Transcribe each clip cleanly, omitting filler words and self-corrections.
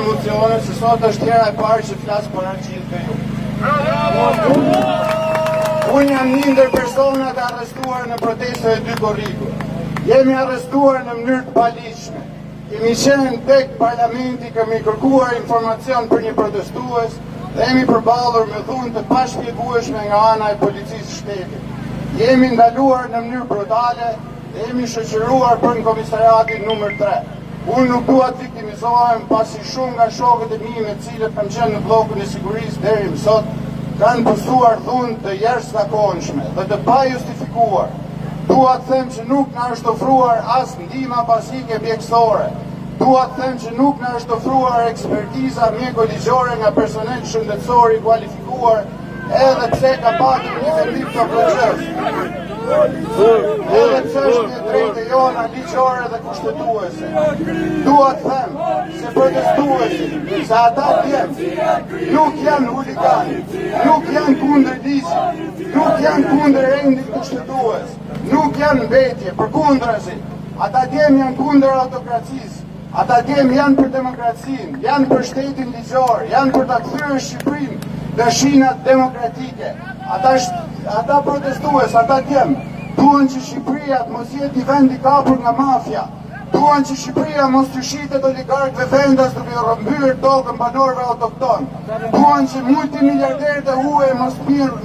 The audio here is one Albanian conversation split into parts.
emocione, se sot është hera e parë që flasë për gjithë të ju. Unë jam një ndër personat arrestuar në protestën e 2 korrikut. Jemi arrestuar në mënyrë të paligjshme. Kemi qenë tek parlamenti, kemi kërkuar informacion për një protestues dhe jemi përballur me dhunë të pashpjegueshme nga ana e policisë shtetit. Jemi ndaluar në mënyrë brutale dhe jemi shoqëruar për në komisariatin numër 3. Unë nuk dua të viktimizohem pasi shumë nga shokët e mi me cilët kam qenë në bllokun e sigurisë deri më sot kanë pësuar dhunë të jashtëzakonshme dhe të pajustifikuar. Dua të them që nuk na është ofruar as ndihma pasike mjekësore. Dua të them që nuk na është ofruar ekspertiza mjeko-ligjore nga personel shëndetësor i kualifikuar, edhe pse ka patur një vendim të proces. Edhe pse është një drejtë jona ligjore dhe kushtetuese. Dua të them se protestuesit, se ata djemë, nuk janë huliganë, nuk janë kundër ligjit, nuk janë kundër rendit kushtetues, nuk janë mbetje, përkundrazi. Ata djemë janë kundër autokracisë, ata djemë janë për demokracinë, janë për shtetin ligjor, janë për ta kthyer Shqipërinë në shinat demokratike. Ata protestues, ata djemë, duan që Shqipëria të mos jetë një vend i kapur nga mafia, duan që Shqipëria mos të shitet oligarkëve vendas duke i rrëmbyer tokën banorëve autokton, duan që multimiliarderët e huaj mos të vinë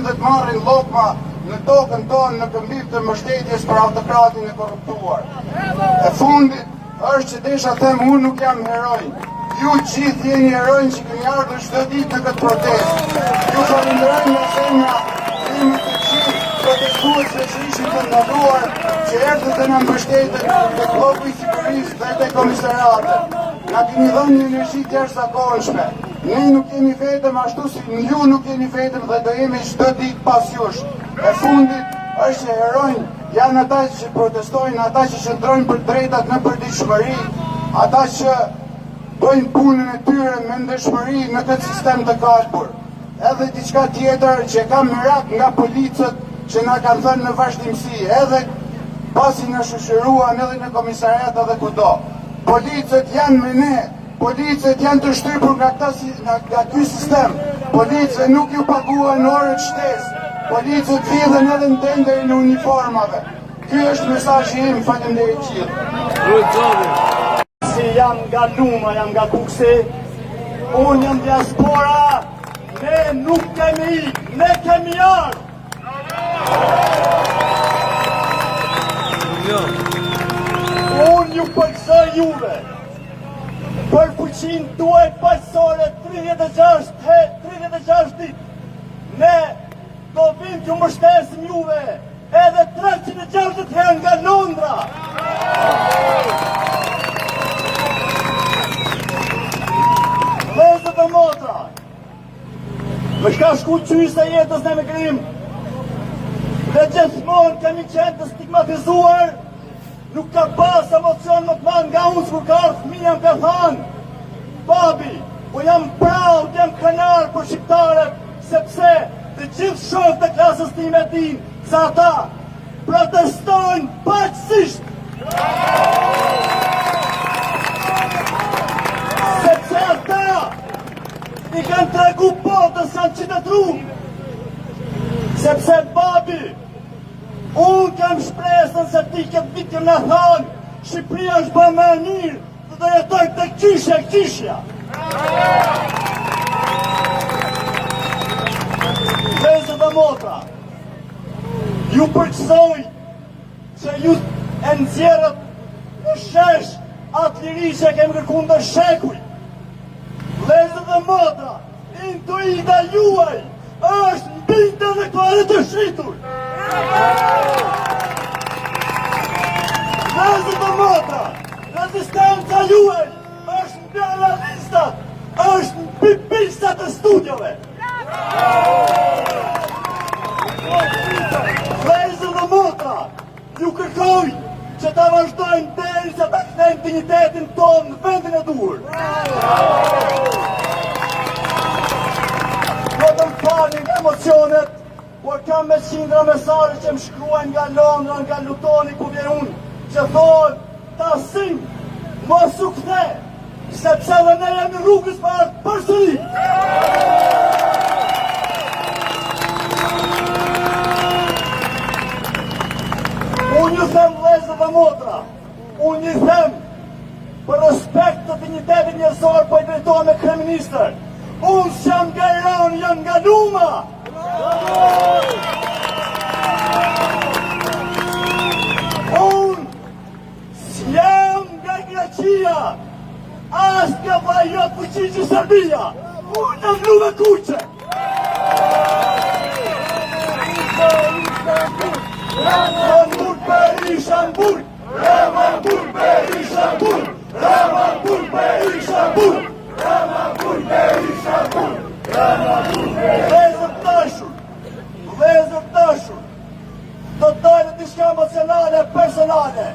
dhe të marrin llokma në tokën tonë në këmbim të mbështetjes për autokratin e korruptuar. E fundit është që desha them unë nuk jam heroj. Ju gjithë jeni herojnë që keni ardhur çdo ditë në këtë protestë. Ju falenderoj nga zemra ime të gjithë protestuesve që ishin të ndaluar, që erdhën dhe na mbështetën te bloku i sigurisë dhe te komisariatet. Na keni dhënë një energji të jashtëzakonshme. Ne nuk jemi vetëm ashtu si ju nuk jeni vetëm dhe do jemi çdo ditë pas jush. E fundit është që herojnë janë ata që protestojnë, ata që qëndrojnë për drejtat në përditshmëri, ata që bëjnë punën e tyre me ndeshmëri në këtë sistem të kalbur. Edhe diçka tjetër që kam merak nga policët që na kanë thënë në vazhdimsi, edhe pasi na shoqëruan edhe në komisariat edhe kudo. Policët janë me ne, policët janë të shtypur nga ky sistem, policët nuk ju paguan orët shtesë, policët vjedhen edhe në tenderin e uniformave. Ky është mesazhi im, faleminderit gjithë. Si jam nga Luma, jam nga Kuksi, unë jam diaspora, ne nuk kemi ikë, ne kemi ardhur. Unë ju përgëzoj juve, për fuqinë tuaj paqësore 36 ditë. Ne do vim të mbështesim juve edhe 360 herë nga Londra. Vëllezër dhe motra, me shka shku qyse jetës në emigrim, dhe gjithmonë kemi qenë të stigmatizuar, nuk ka pas emocion më të madh nga unë kur ka ardhur fëmia më ka thënë, babi, po jam proud, jam kënar për shqiptarët, sepse të gjithë shokët të klasës time din se ata protestojnë paqësisht. Sepse ata i kanë tregu botës, janë qytetru. Sepse babi, unë kam shpresën se ti këtë vit kem na thënë, Shqipëria është bërë më e mirë dhe do jetoj të kyshja. Vëllezër dhe motra, ju përgëzoj që ju e nxjerrët në shesh atë liri që kemi kërkuar ndër shekuj. Vëllezër dhe motra, intuita juaj është mbinte dhe këto të shritur. Vëllezër dhe motra, rezistenca juaj është mbi analistat, është mbi pistat e studiove. Vëllezër dhe motra, ju kërkoj që ta vazhdojmë derisa ta kthejmë dinjitetin tonë në vendin e duhur. Vetëm falni nga emocionet, por kam me qindra mesazhe që më shkruajnë nga Londra, nga Lutoni ku vjen unë, që thonë tasim mos u kthe, sepse dhe ne jemi rrugës për përsëri. Unë ju them vëllezër dhe motra, unë ju them për respekt të dignitetit njerëzor po i drejtohem me kryeministër. Unë s'jam nga Irani, jam nga Duma. Unë s'jam nga Greqia, as nga vajot fuqiqë Serbia. Unë jam Lume Kuqe. Ramazan Perişanburg, Ramazan Perişanburg, Ramazan Perişanburg, Ramazan Perişanburg, Ramazan Perişanburg. Vëllezër dashur, do të dalë diçka emocionale, personale.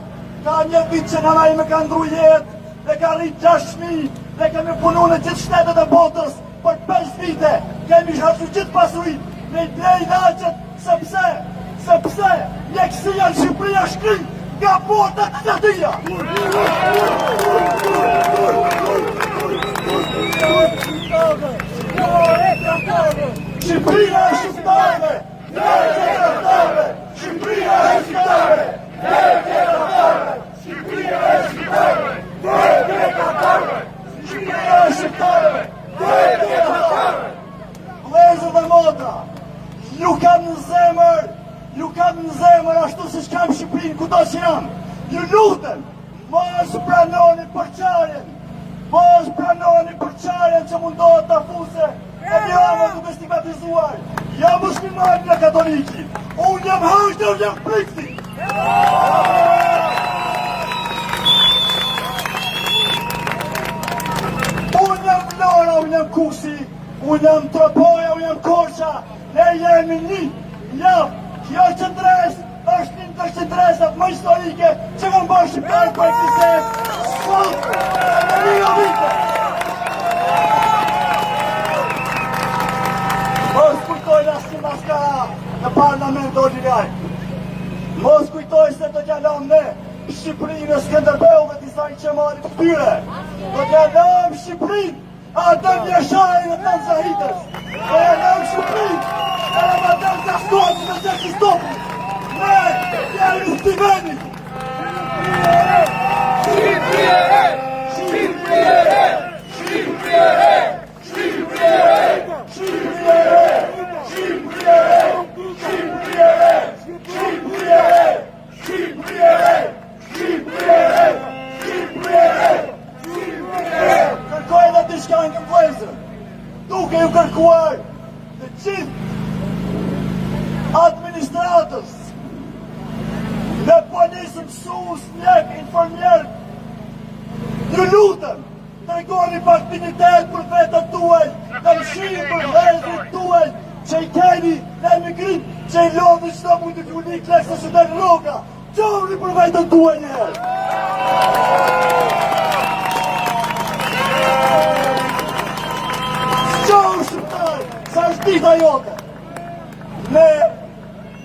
Ka një vit që nëna ime ka ndru jetë, dhe ka rritë 6.000, dhe kemi punu në gjithë shtetet e botës, për 5 vite, kemi shharsu gjithë pasurit, me i blej laqet, sepse mjekësia në Shqipëria shkrin nga portat e Latia. Shqipëria e shqiptarëve, drejtë e shqiptarëve, Shqipëria e shqiptarëve, drejtë e shqiptarëve, Shqipëria e shqiptarëve, drejtë e shqiptarëve, Shqipëria e shqiptarëve, drejtë e shqiptarëve. Vëllezër dhe motra, ju kam në zemër ashtu si shkam Shqipërinë kudo që jam. Ju lutem, mos pranoni përçarjen që mundohet të fuse e Tirana duke stigmatizuar. Jam musliman nga katoliki, unë jam hashtë, unë jam prikti. Unë jam Vlora, unë jam Kusi, unë jam Tropoja, unë jam Korça, ne jemi një. Ja, kjo qëndres është një të qëndresat më historike që kanë bërë shqiptarë për ekzistent sot në një vite. Mos kujtojnë asë një maskara në parlament original. Mos kujtojnë se do t'jallam ne Shqipërinë e Skënderbeu dhe disa i qemarit këtyre. Do t'jallam Shqipërinë Adem Jeshajin e Tanzahitës. Do t'jallam Shqipërinë e Ramadan Zastopi dhe Gjekistopi. Ne jemi Stiveni. Shqipërie! Shqipërie! Shqipërie! Shqipërie! Shqipërie! Shqipërie! Shqipërie! Shqipërie! Kërkoj edhe diçka nga vëllezër, duke ju kërkuar të gjithë administratës, me policë, mësues, mjek, infermier, ju lutem, tregoni pak dignitet për vetën tuaj, të mshirin për vëllezërit tuaj, që i keni në emigrim, që i lodhë çdo mund të funi kleksa që dhe rroga, qovri për vetën tuaj njëherë. Qovë shqiptar, sa është dita jote. Ne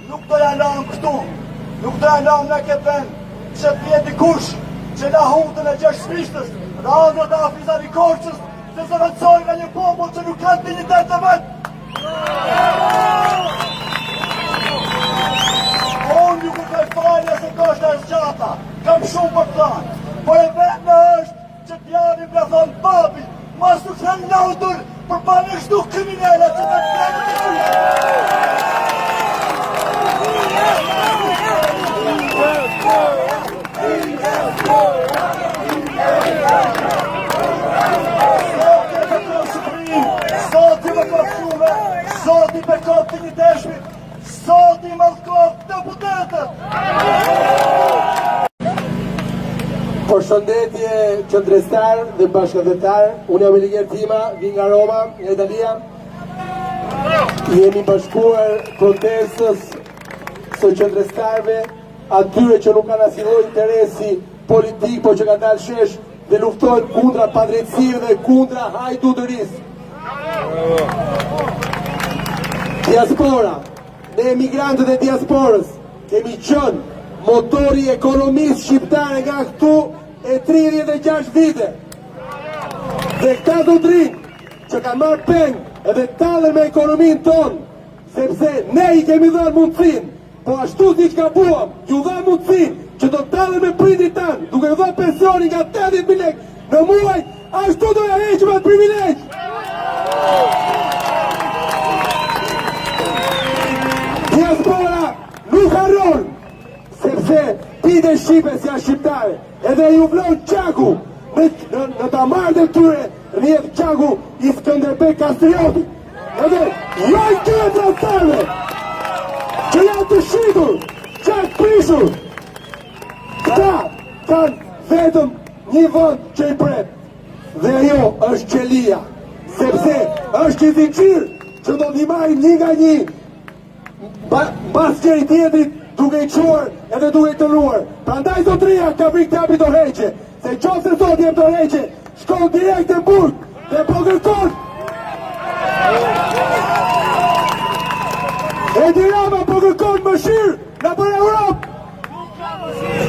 nuk do jalam këtu, nuk do jalam në këtë vend, që t'vjet dikush që la hutën e Gjashmishtës, radhët e Afizari Korçës, të zëvendësojnë nga një popull që nuk kanë dignitet të vetë. Unë ju kërkoj falje se koshta e zgjata, kam shumë për thënë, por e vetme është që t'jani me thonë babi, mas nuk kanë lautur për banështu kriminele që të t'krenë të qyshë. Sot i me kopë shume, sot i me kopë të një teshmit, sot i me kopë të deputetët. Përshëndetje qëndrestar dhe bashkëdhetar, unë jam Ilir Tima, vi nga Roma, nga Italia. Jemi bashkuar protestës së qëndrestarve, atyre që nuk kanë asnjë lloj interesi politik, por që kanë dalë shesh dhe luftojnë kundra padrejtësisë dhe kundra hajdutërisë. Diaspora, ne emigrantët e diasporës kemi qenë motori ekonomisë shqiptare nga këtu e 36 vite. Dhe këta do drinë që kanë marrë peng edhe talën me ekonominë tonë, sepse ne i kemi dhënë mundësin, po ashtu si që ka buam, ju dha mundësin që do talën me prindit tanë, duke dha pensionin nga 80.000 lekë në muaj, ashtu do ja heqim atë privilegj. Diaspora nuk harron, sepse pide Shqipes janë shqiptare, edhe ju vlon qaku, në ta marrë dhe tyre rrjedh qaku i Skënderbej Kastrioti. Edhe joj këre transtarve që janë të shitur, qak prishur. Këta kanë vetëm një vend që i pret, dhe ajo është qelia, sepse është i zinxhir që do t'i marrin një nga një pas njëri tjetrit duke i quar edhe duke i tëruar. Prandaj zotria ka vrik të japi dorëheqje, se qoftë se sot jep dorëheqje, shkon direkt në burg dhe po kërkon Edi Rama po kërkon mëshirë në për Europë,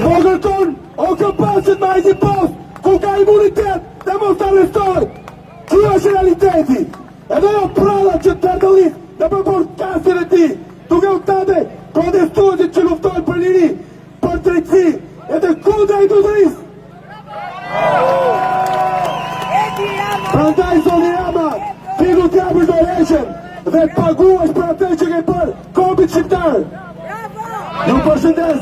po kërkon okupacit me ajti post ku ka imunitet dhe mos të arrestohet. Kjo është realiteti, edhe jo prallat që të tërdëllit në për podcastin e ti, duke u tate protestuesit që luftojnë për liri, për drejtësi, edhe kundra industrisë. Prandaj zoni Rama, figu t'japësh dorëheqjen dhe paguash për atë që ke bërë kombit shqiptar. Ju përshëndes.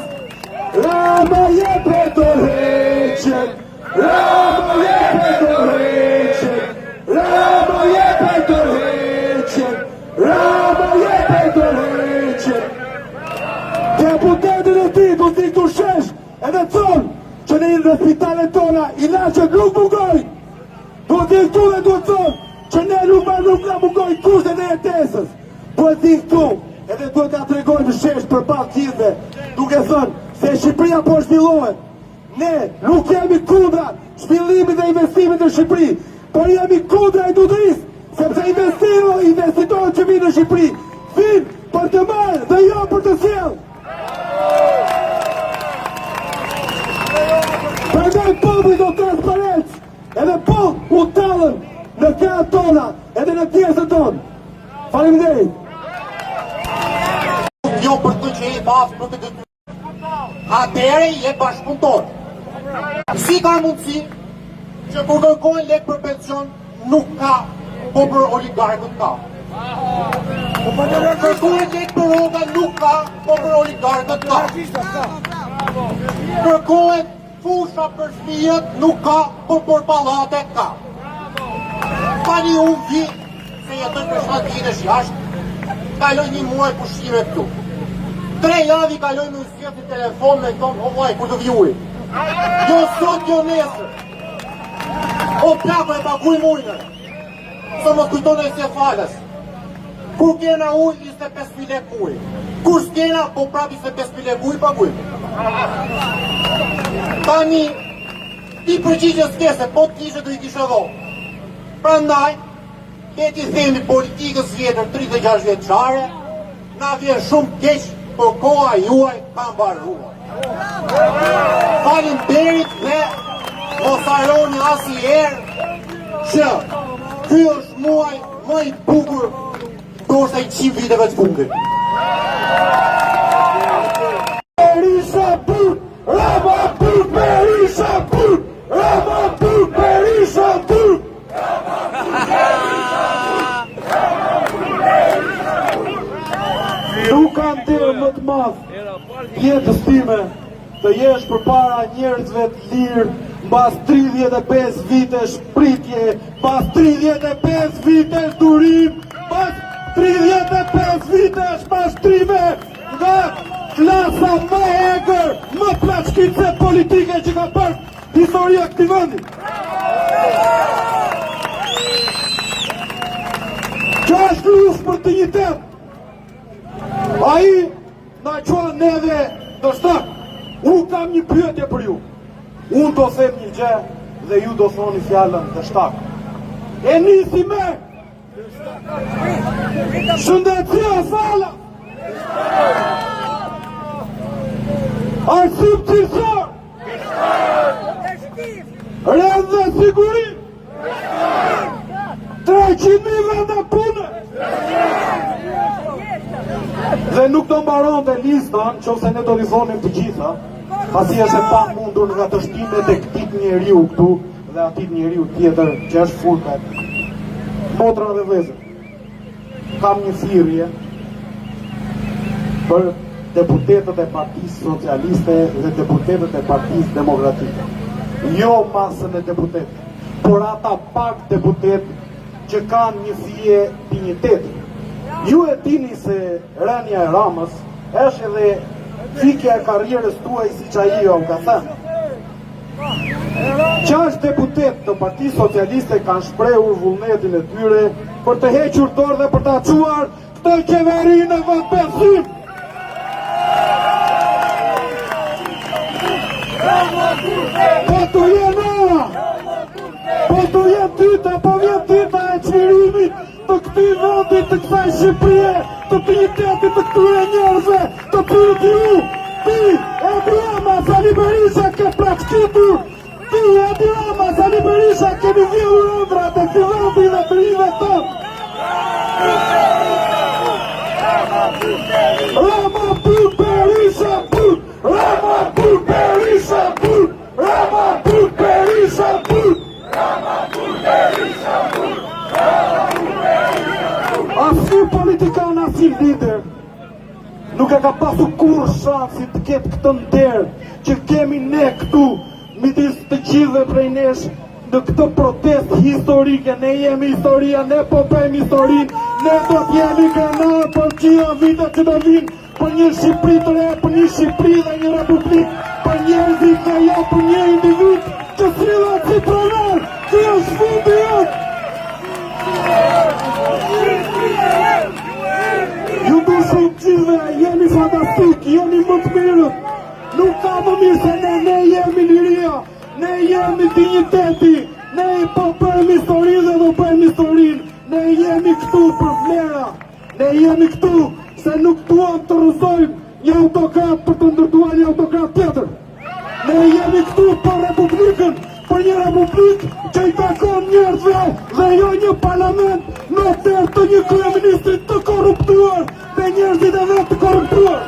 Rama jepë dorëheqjen, Rama jepë dorëheqjen, Rama jepë dorëheqjen, Rama jepë dorëheqjen. Deputetin e ti do t'i këtu shesh edhe thonë që në spitalet tona ilaçet nuk mungojnë. Do t'i këtu dhe do thonë që ne nuk nga mungojnë kushtet e jetesës. Do t'i këtu edhe do t'a tregojnë shesh për balë gjithve, duke thënë se Shqipëria po zhvillohet. Ne nuk jemi kundra zhvillimit dhe investimit në Shqipëri, por jemi kundra industrisë, sepse investitorët që vinë në Shqipëri vinë për të marrë dhe jo për të sjellë. Prandaj populli do transparencë, edhe po u tallën në krahat tona, edhe në pjesën tonë. Faleminderit. Jo për të që i bafë për të detyrë. Atëherë je bashkëpunëtor. Si ka mundësi që kur kërkojnë lek për pension nuk ka, po për oligarkët ka. Kërkojnë lek për rroga nuk ka, po për oligarkët ka. Kërkojnë fusha për fëmijët nuk ka, po për pallate ka. Tani unë vi se jetoj për 7 vitesh jashtë, kaloj një muaj pushime këtu. 3 javë i kaloj me usjet një telefon me thonë, o vaj, kur të vjuj. Jo sot, jo nesër. O plako e paguj mujnë. Së më kujtone e se falës. Kur kena uj, 25.000 lek uj. Kur s'kena, po prap 25.000 lek uj, paguj. Tani, ti përgjigjës kese, po t'kishe do i kishe dho. Prandaj, këti themi politikës vjetër 36 vjeçare, na vjen shumë keq, por koha juaj ka mbaruar. Faleminderit dhe mos harroni asnjëherë që ky është muaj më i bukur ndoshta i 100 viteve të fundit. Berisha but, Rama but, Berisha but, Rama but, Berisha but. Nuk kam dirë më të madh jetës time të jesh përpara njerëzve të lirë mbas 35 vitesh pritje, mbas 35 vitesh durim, mbas 35 vitesh pashtrime nga klasa më egër, më plashkice politike që ka bërë historia këtij vendi. Kjo është luftë për dinjitet. Ai na qonë neve do shtak. Unë kam një pyetje për ju. Unë do them një gjë dhe ju do thoni fjalën të shtak. E nisi me shëndetësia sala, arsim cilësor, rreth dhe sigurim, 300.000 vende pune. Dhe nuk do mbaronte lista nëse ne do vizonim të gjitha, pasi është e pa mundur nga të shtimet e këtij njeriu këtu dhe atij njeriu tjetër që është furkat. Motra dhe vëllezër, kam një thirrje për deputetët e Partisë Socialiste dhe deputetët e Partisë Demokratike. Jo masën e deputetëve, por ata pak deputetë që kanë një fije dinjiteti. Ju e dini se rënia e Ramës është edhe fikja e karrierës tuaj, siç ai ju ka thënë. 6 deputet të Partisë Socialiste kanë shprehur vullnetin e tyre për të hequr dorë dhe për ta çuar këtë qeveri në vetbesim. Po të jenë po të jenë dyta, po vjen dyta e çlirimit të këtij vendi, të kësaj Shqipërie, të dignitetit të këtyre njerëzve, të pyet ju, ti Edi Rama, Sali Berisha ke praktikuar, ti Edi Rama, Sali Berisha keni vjedhur ëndrat e këtij vendi dhe të rinjve tonë. Rama put, Berisha put, Rama put, Berisha put, Rama put, Berisha put, Rama put, Berisha put, Rama put, Berisha put. Asnjë politikan, asnjë lider nuk e ka pasur kurrë shansin të ketë këtë nder që kemi ne këtu midis të gjithëve prej nesh në këtë protestë historike. Ne jemi historia, ne po bëjmë historinë, ne do të jemi krenar për gjitha vitet që do vinë, për një Shqipëri të re, për një Shqipëri dhe një republikë, për njerëzit dhe jo për një individ që sillet si pronar, që është fundi jotë. Ju duhet gjithve, jeni fantastik, jeni më të mirët. Nuk ka më mirë se ne jemi liria, ne jemi digniteti, ne po bëjmë historinë dhe do bëjmë historinë. Ne jemi këtu për vlera, ne jemi këtu se nuk duam të rrëzojmë një autokrat për të ndërtuar një autokrat tjetër. Ne jemi këtu për Republikën, për një republikë që i takon njerëzve dhe jo një parlament në terë të një kryeministrit të korruptuar dhe njerëzit e vetë të korruptuar.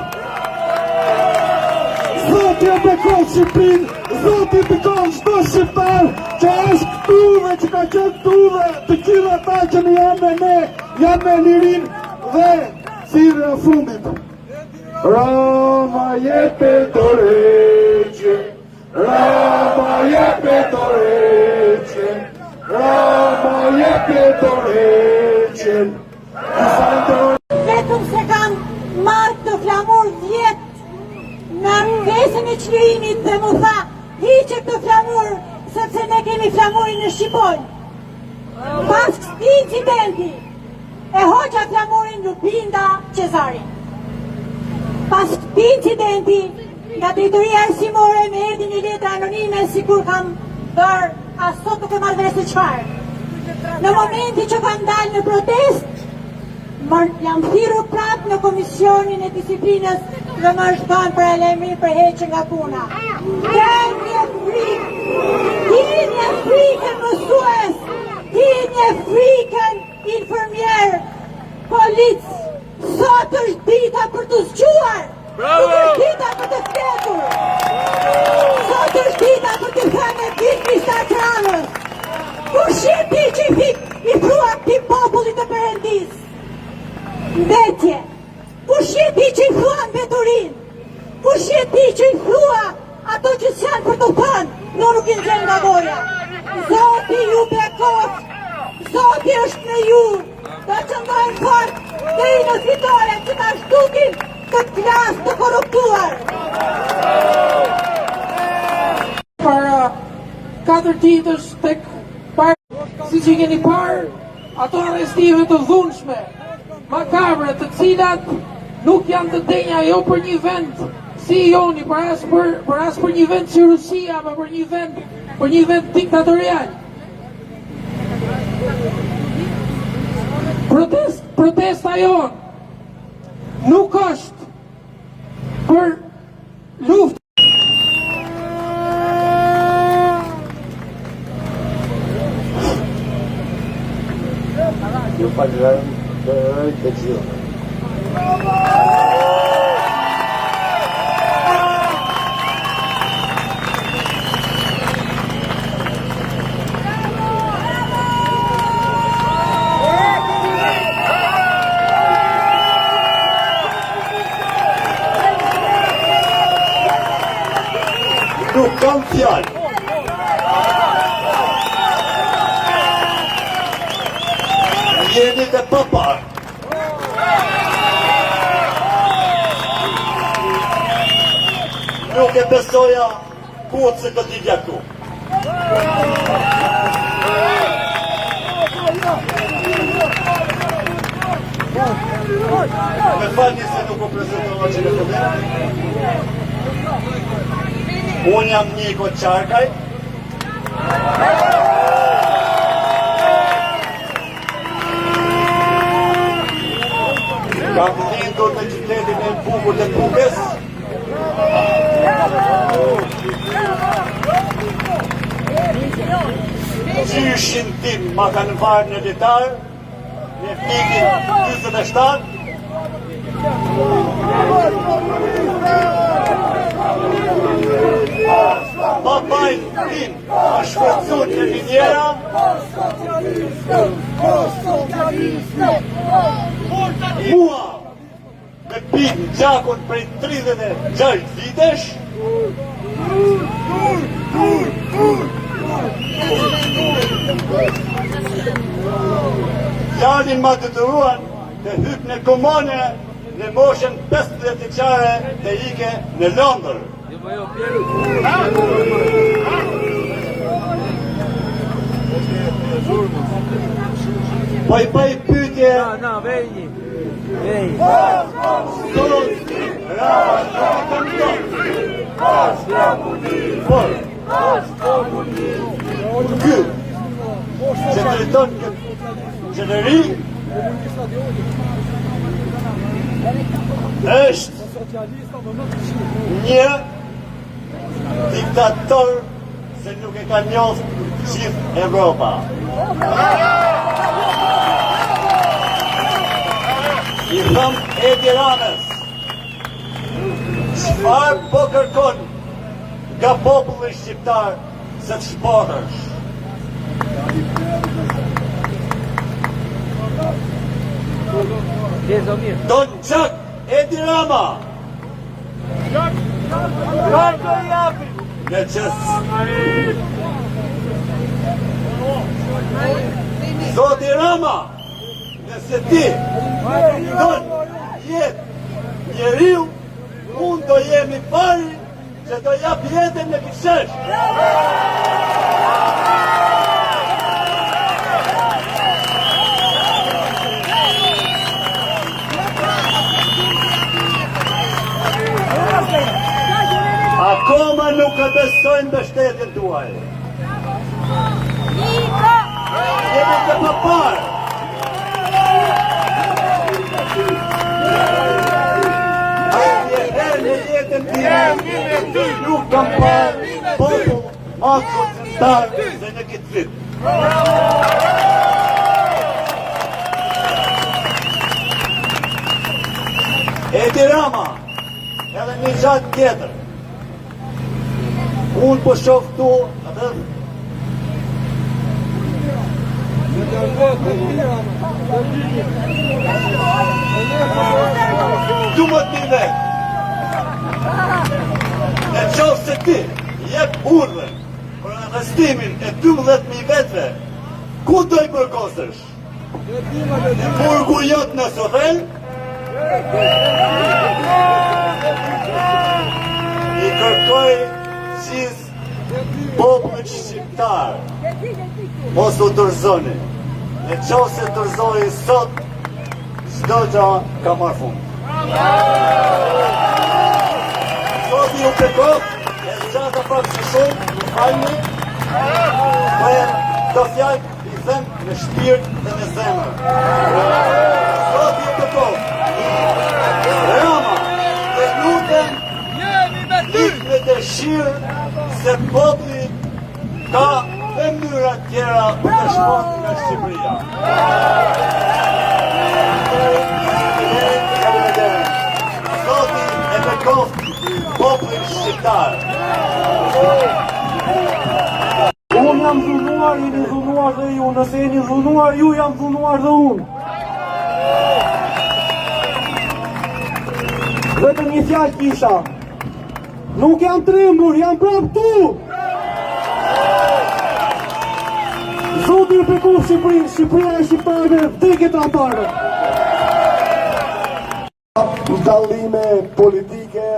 Zoti e bekon Shqipërinë, Zoti e bekon çdo shqiptar që është këtu dhe që ka qenë këtu dhe të gjithë ata që ne janë me lirinë dhe thirrja e fundit. Rama jepe dorëçi, Rama jepe dorëçi, Rama jepe dorëçi. Vetëm se kanë marrë të flamur 10 në pesën e çlirimit dhe mu tha, hiqe këtë flamur sepse ne kemi flamurin në Shqipëri. Pas këtij incidenti e hoqa flamurin Lupinda Qezarin. Pas këtij incidenti, nga drejtoria arsimore me erdhi një letër anonime sikur kam bërë as sot nuk e marrë vesh se çfarë. Në momentin që kam dalë në protest, jam thirrur prapë në komisionin e disiplinës dhe më është thënë për lajmëri për heqje nga puna. Keni frikën mësues, keni frikën infermier, polic. Sot është dita për të zgjuar, nuk është dita për të fletur. Sot është dita për të thënë vit Ministar Ramës. Kush je ti që i thua këtij popullit të Perëndis? Mbetje, kush je ti që i thua mbeturin? Kush je ti që i thua ato që s'janë për të thënë, nuk i nxjerr nga goja? Zoti ju bekot, Zoti është me ju, do të qëndrojmë fort deri në fitore që ta shtukin këtë klasë të korruptuar. Para 4 ditësh tek siç i keni parë ato arrestive të dhunshme, makabre, të cilat nuk janë të denja jo për një vend si joni, për as për një vend si Rusia, apo për një vend diktatorial. Protesta jonë nuk është për luftë. Ju falenderoj të gjithë. Nuk kam fjalë. Jeni të papar. Nuk e besoja kuët se këtë i gjaku. Me falni se nuk o prezentova që në të dhe. Unë jam Niko Qarkaj. Kam lindur në qytetin e bukur të Bukës. Gjyshin tim ma kanë varë në litar, në fikin 27. Papaj tim a shkërcun në linjera. Mua me pin gjakon prej 36 vitesh. Janin ma të dëruan të hyp në komone në moshën 15 vjeçare të ike në Londër. Po i bëj pyetje. Vejni. Sot Rama por ky që drejton këtë qeneri është një diktator se nuk e ka njoft gjithë Evropa. I thëm Edi Ramës, çfarë po kërkon nga populli shqiptar se të shpotësh? Don Çak Edi Rama. Në qësë Zoti Rama, nëse ti don jetë njeriu, unë do jemi pari që do jap jetën në kishesh. Akoma nuk e besojnë mbështetjen tuaj. Jemi të paparë. Asnjëherë në jetën time nuk kam parë popull më koncentrar se në këtë vit. Edi Rama, edhe një gjatë tjetër. Unë po shoh këtu atë du më të një vetë. Në qovë se ti jep urdhën për arrestimin e 12.000 vetëve, ku do i përkosësh? Burgu jot në Sothel? I kërkoj gjithë popullit shqiptar, mos u dorëzoni. Në qovë se dorëzoni sot, çdo gjë ka marrë fund. Sot ju pekot, e zgjata pak që shumë, më falni, për do fjallë i them në shpirt dhe në zemër. Sot ju pekot, Rama, dhe lutem, ik me dëshirë se populli ka mënyra tjera për të shpëtuar nga Shqipëria. Zoti e bekoft popullin shqiptar. Unë jam dhunuar, jeni dhunuar dhe ju, nëse jeni dhunuar, ju jam dhunuar dhe unë. Vetëm një fjalë kisha. Nuk jam trembur, jam prap tu. Zoti ju bekof Shqipërinë, Shqipëria e shqiptarëve, vdekje tramtarëve. Dallime politike,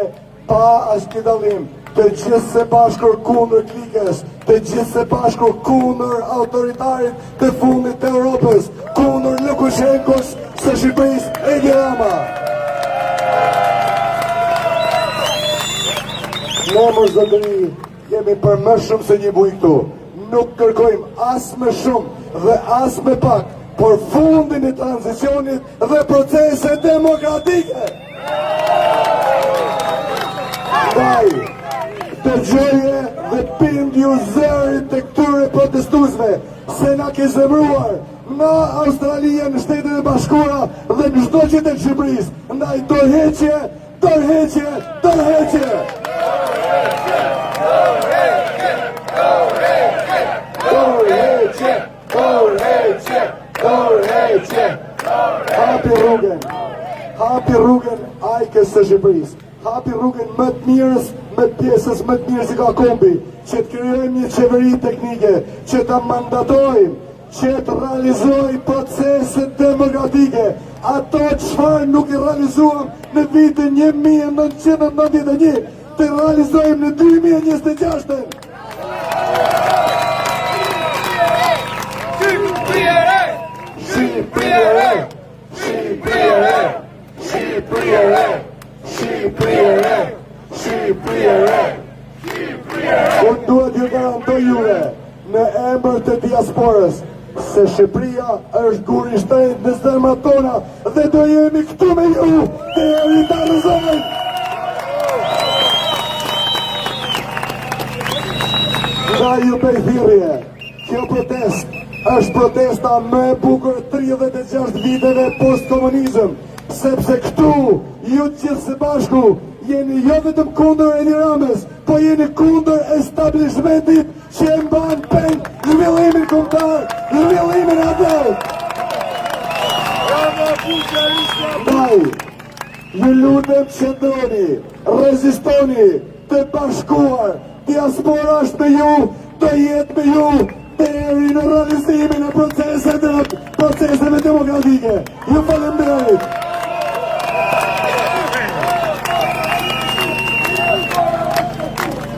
pa asnjë dallim. Të gjithë së bashkur kundër klikës, të gjithë së bashkur kundër autoritarit të fundit të Europës, kundër Lukashenkos së Shqipërisë Edi Rama. Ne më zotëri jemi për më shumë se një bujë këtu. Nuk kërkojmë as më shumë dhe as më pak, por fundin e tranzicionit dhe procese demokratike. Ndaj, të gjoje dhe pindju zërit të këtyre protestuesve, se na ke zemruar nga Australia në Shtetet e Bashkuara dhe në çdo qytet të Shqipërisë. Ndaj tërheqje, tërheqje, tërheqje. Tërheqje, tërheqje, tërheqje. Hapi rrugën ajkës së Shqipërisë. Hapi rrugën më të mirës, më të pjesës më të mirë si ka kombi, që të krijojmë një qeveri teknike, që të mandatojmë, që të realizojmë procese demokratike, ato çfarë nuk i realizuam në vitin 1991, të realizojmë në 2026. Unë duhet ju garantoj juve në emër të diasporës se Shqipëria është guri i shtrenjtë në zemrat tona dhe do jemi këtu me ju deri ta rrezojmë. Nga ju pejthirrje, kjo protest është protesta më e bukur 36 viteve post-komunizëm, sepse këtu ju gjithë së bashku jeni jo vetëm kundër Edi Ramës, po jeni kundër establishmentit që e mban peng zhvillimin kombëtar, zhvillimin atë. Ndaj, ju lutem qëndroni, rezistoni, të bashkuar, diaspora është me ju, do jetë me ju, deri në realizimin e proceseve demokratike. Ju falenderoj.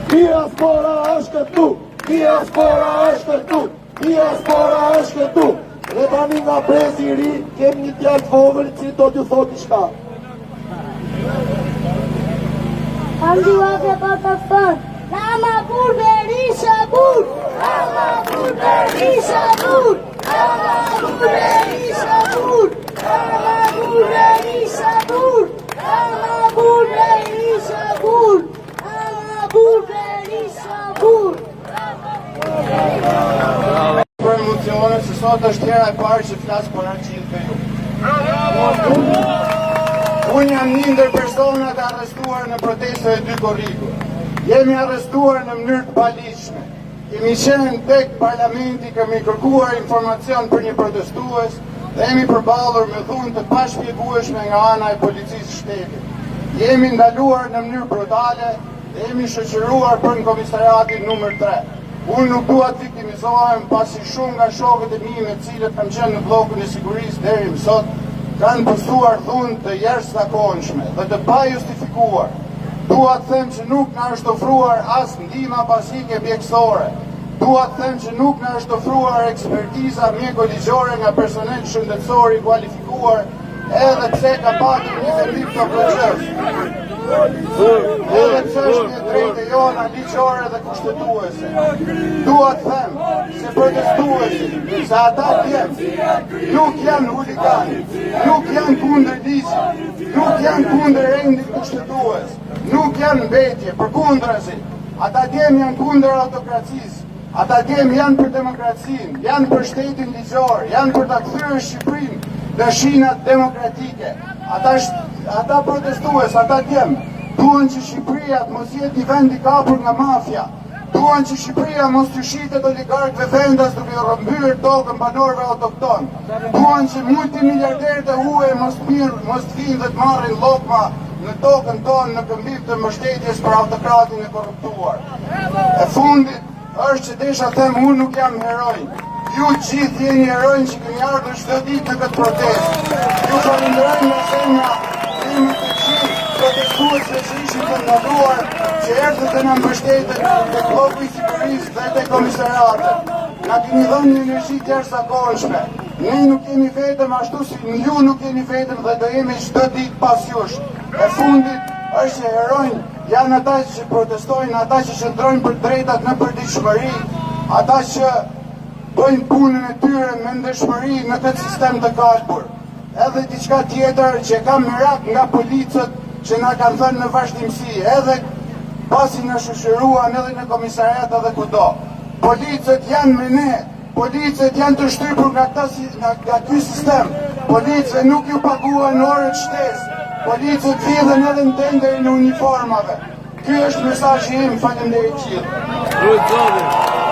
Diaspora është këtu, diaspora është këtu, diaspora është këtu. Dhe tani nga brezi i ri, kemi një djalë të vogël që do t'ju thotë diçka. Am luat de Pakistan. Rama Burbe Risha Bur. Rama Burbe Risha Bur. Rama Burbe Risha Bur. Rama Burbe Risha Bur. Rama Burbe Risha Bur. Rama Burbe Risha Bur. Për emocionet se sot është hera e parë që flas për arqit për ju. Unë jam një ndër personat arrestuar në protestën e 2 korriku. Jemi arrestuar në mënyrë të paligjshme. Kemi qenë tek parlamenti, kemi kërkuar informacion për një protestues dhe jemi përballur me dhunë të pashpjegueshme nga ana e policisë shtetit. Jemi ndaluar në mënyrë brutale dhe jemi shoqëruar për në komisariatin numër 3. Unë nuk dua të viktimizohem pasi shumë nga shokët e mi me cilët kam qenë në bllokun e sigurisë deri më sot kanë postuar dhunë të jashtëzakonshme dhe të pajustifikuar. Dua të them që nuk na është ofruar as ndihma pasike mjekësore. Dua të them që nuk na është ofruar ekspertiza mjeko-ligjore nga personel shëndetësor i kualifikuar, edhe pse ka patur një vendim të proces. Edhe pse është një drejtë jona ligjore dhe kushtetuese. Dua të them se protestuesit, se ata djem, nuk janë huliganë, nuk janë kundër ligjit, nuk janë kundër rendit kushtetues, nuk janë mbetje, përkundrazi. Ata djem janë kundër autokracisë, Ata djem janë për demokracinë, janë për shtetin ligjor, janë për ta kthyer Shqipërinë në shinat demokratike. Ata protestues, ata djem, duan që Shqipëria të mos jetë një vend i kapur nga mafia. Duan që Shqipëria mos të shitet oligarkëve vendas duke i rrëmbyer tokën banorëve autokton. Duan që multimiliarderët e huaj mos të vinë dhe të marrin llokma në tokën tonë në këmbim të mbështetjes për autokratin e korruptuar. E fundit është që desha them, unë nuk jam heroj. Ju gjithë jeni herojnë që keni ardhur çdo ditë në këtë protestë. Ju falenderoj nga zemra, jemi të gjithë protestuesve që ishin të ndaluar, që erdhët dhe na mbështetën tek bloku i sigurisë dhe tek komisariatet. Na keni dhënë një energji të jashtëzakonshme. Ne nuk jemi vetëm ashtu si ju nuk jeni vetëm dhe do jemi çdo ditë pas jush. E fundit është që herojnë janë ata që protestojnë, ata që qëndrojnë për drejtat në përditshmëri, ata që bëjnë punën e tyre me ndeshmëri në këtë sistem të kalbur. Edhe diçka tjetër që ka merak nga policët që na kanë thënë në vazhdimsi, edhe pasi na shoqëruan edhe në komisariat edhe kudo. Policët janë me ne, policët janë të shtypur nga ky sistem, policët nuk ju paguan orët shtesë, policët vjedhen edhe në tendrin e uniformave. Ky është mesazhi im, faleminderit gjithë.